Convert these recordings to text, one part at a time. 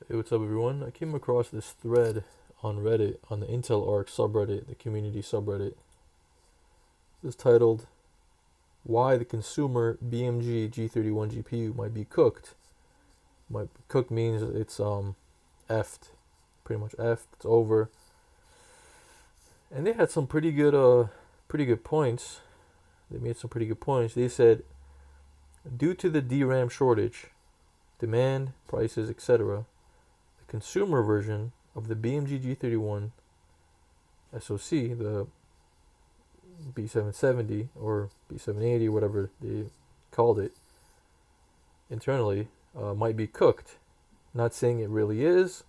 Hey, what's up, everyone? I came across this thread on Reddit, on the Intel Arc subreddit, the community subreddit. It's titled, Why the Consumer BMG G31 GPU Might Be Cooked. Cooked means it's effed, pretty much effed, it's over. And they had some pretty good points. They made some pretty good points. They said, due to the DRAM shortage, demand, prices, etc., consumer version of the BMG G31 SoC, the B770 or B780, whatever they called it internally, might be cooked. Not saying it really is,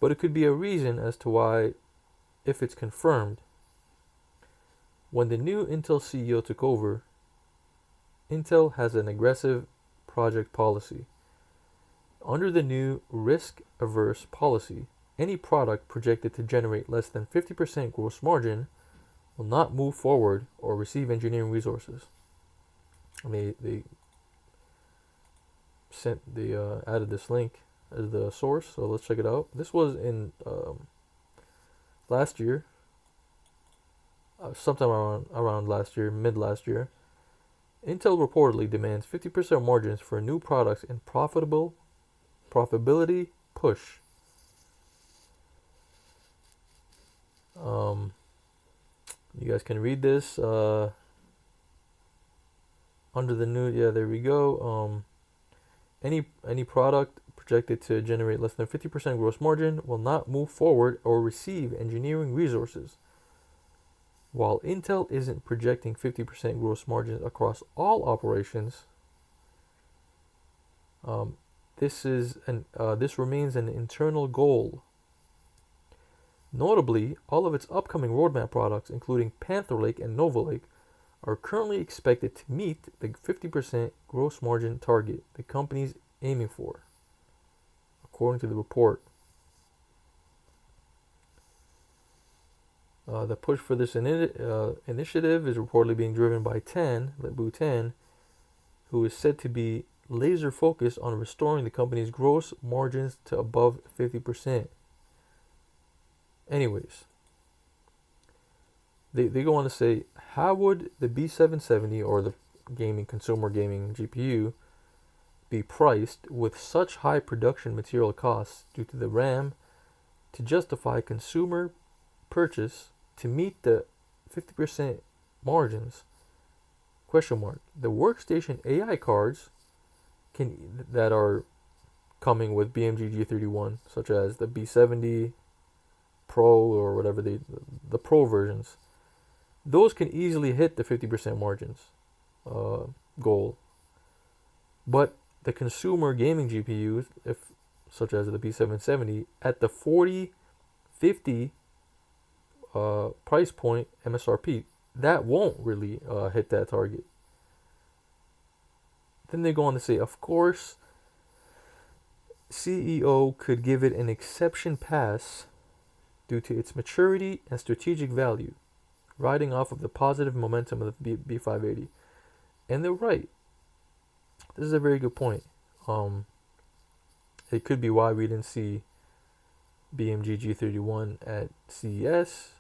but it could be a reason as to why, if it's confirmed. When the new Intel CEO took over, Intel has an aggressive project policy. Under the new risk-averse policy, any product projected to generate less than 50% gross margin will not move forward or receive engineering resources. They added this link as the source, so let's check it out. This was in last year, sometime around last year, mid last year. Intel reportedly demands 50% margins for new products in profitability push. You guys can read this under the new. Yeah, there we go. Any product projected to generate less than 50% gross margin will not move forward or receive engineering resources. While Intel isn't projecting 50% gross margins across all operations, this remains an internal goal. Notably, all of its upcoming roadmap products, including Panther Lake and Nova Lake, are currently expected to meet the 50% gross margin target the company's aiming for, according to the report. The push for this initiative is reportedly being driven by Lip-Bu Tan, who is said to be laser focused on restoring the company's gross margins to above 50%. Anyways, they go on to say, how would the B770 or the consumer gaming GPU be priced with such high production material costs due to the RAM to justify consumer purchase to meet the 50% margins? Question mark. The workstation AI cards that are coming with BMG G31, such as the B70 Pro or whatever the Pro versions, those can easily hit the 50% margins goal. But the consumer gaming GPUs, such as the B770, at the 4050 price point MSRP, that won't really hit that target. Then they go on to say, of course, CEO could give it an exception pass due to its maturity and strategic value, riding off of the positive momentum of the B580. And they're right. This is a very good point. It could be why we didn't see BMG G31 at CES.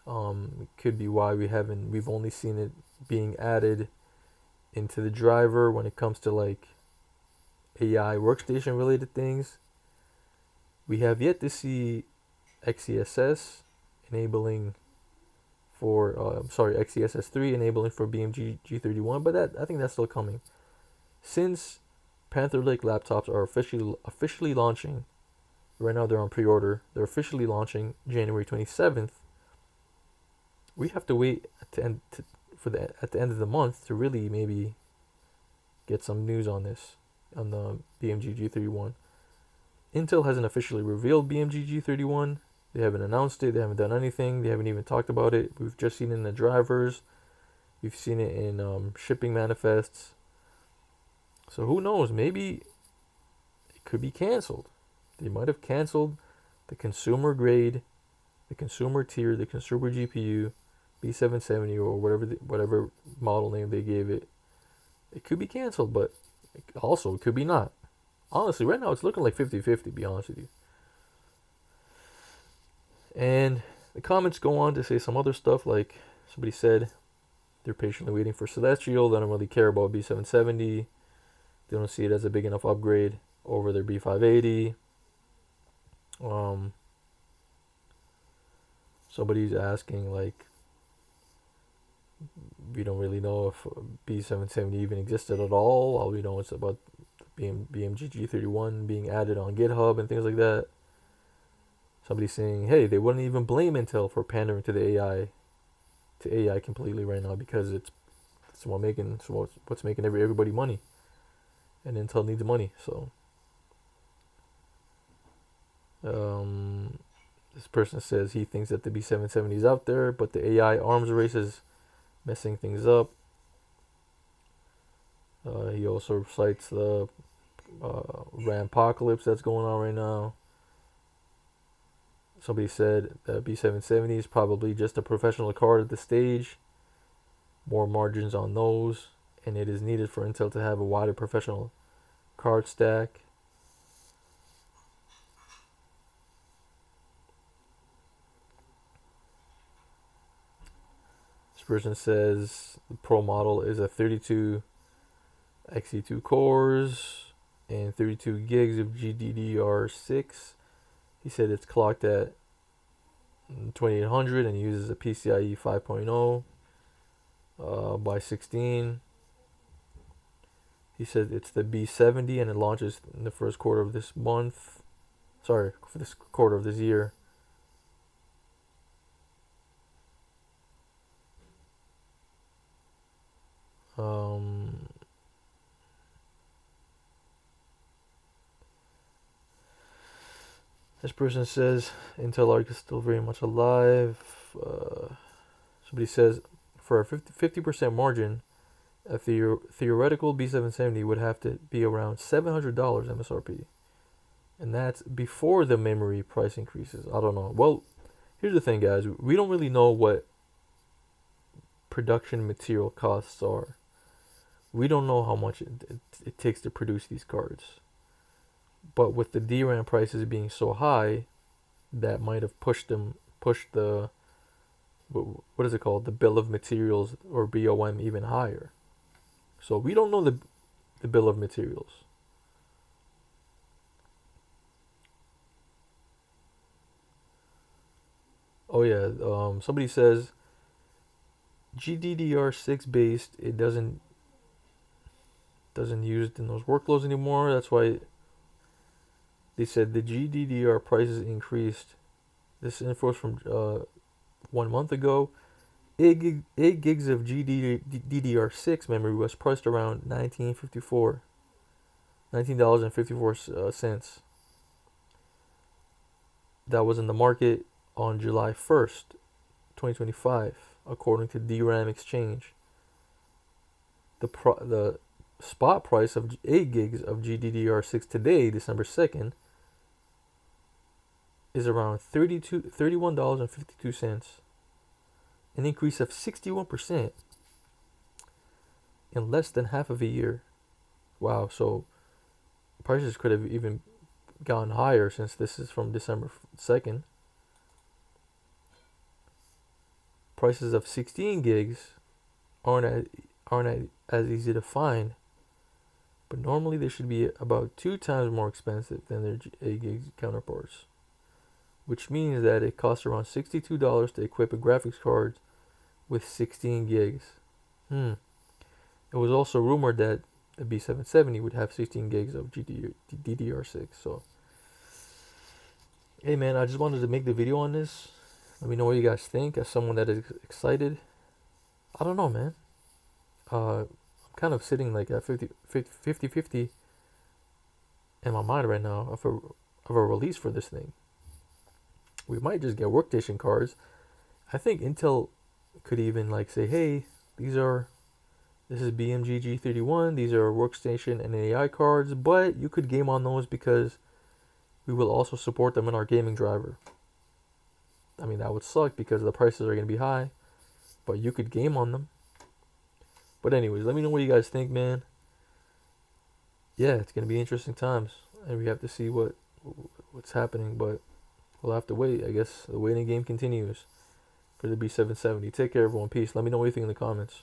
It could be why we've only seen it being added into the driver when it comes to like AI workstation related things. We have yet to see XeSS enabling for XeSS3 enabling for BMG G31, but I think that's still coming. Since Panther Lake laptops are officially launching, right now they're on pre-order. They're officially launching January 27th. We have to wait at the end of the month to really maybe get some news on this, on the BMG G31. Intel hasn't officially revealed BMG G31. They haven't announced it. They haven't done anything. They haven't even talked about it. We've just seen it in the drivers. We've seen it in shipping manifests. So who knows? Maybe it could be canceled. They might have canceled the consumer grade, the consumer tier, the consumer GPU, B770 or whatever model name they gave it. It could be canceled, but also it could be not. Honestly, right now it's looking like 50-50, to be honest with you. And the comments go on to say some other stuff, like somebody said they're patiently waiting for Celestial. They don't really care about B770. They don't see it as a big enough upgrade over their B580. Somebody's asking, like, we don't really know if B770 even existed at all. All we know is about BMG-G31 being added on GitHub and things like that. Somebody's saying, hey, they wouldn't even blame Intel for pandering to the AI completely right now, because it's what's making everybody money, and Intel needs money. So this person says he thinks that the B770 is out there, but the AI arms race is messing things up. He also cites the RAM apocalypse that's going on right now. Somebody said that B770 is probably just a professional card at this stage. More margins on those, and it is needed for Intel to have a wider professional card stack. This person says the Pro model is a 32 Xe2 cores and 32 gigs of GDDR6. He said it's clocked at 2800 and uses a PCIe 5.0 by 16. He said it's the B70 and it launches in the first quarter of this month. Sorry, for this quarter of this year. This person says Intel Arc is still very much alive. Somebody says for a 50% margin, a theoretical B770 would have to be around $700 MSRP. And that's before the memory price increases. I don't know. Well, here's the thing, guys. We don't really know what production material costs are. We don't know how much it takes to produce these cards. But with the DRAM prices being so high, that might have pushed the, what is it called? The bill of materials, or BOM, even higher. So we don't know the bill of materials. Oh yeah, somebody says GDDR6 based, it doesn't use it in those workloads anymore. That's why they said the GDDR prices increased. This info is from 1 month ago. 8 gigs of GDDR6 memory was priced around $19.54. That was in the market on July 1st, 2025, according to DRAM Exchange. The spot price of 8 gigs of GDDR6 today, December 2nd, is around $31.52, an increase of 61% in less than half of a year. Wow, so prices could have even gone higher since this is from December 2nd. Prices of 16 gigs aren't as easy to find, but normally they should be about 2 times more expensive than their 8 gig counterparts, which means that it costs around $62 to equip a graphics card with 16 gigs. It was also rumored that the B770 would have 16 gigs of DDR6. So, hey man, I just wanted to make the video on this. Let me know what you guys think. As someone that is excited, I don't know, man. I'm kind of sitting like at 50-50 in my mind right now of a release for this thing. We might just get workstation cards. I think Intel could even like say, hey, this is BMG-G31, these are workstation and AI cards, but you could game on those because we will also support them in our gaming driver. I mean, that would suck because the prices are going to be high, but you could game on them. But anyways, let me know what you guys think, man. yeah, it's gonna be interesting times, and we have to see what's happening. But we'll have to wait. I guess the waiting game continues for the B770. Take care, everyone. Peace. Let me know what you think in the comments.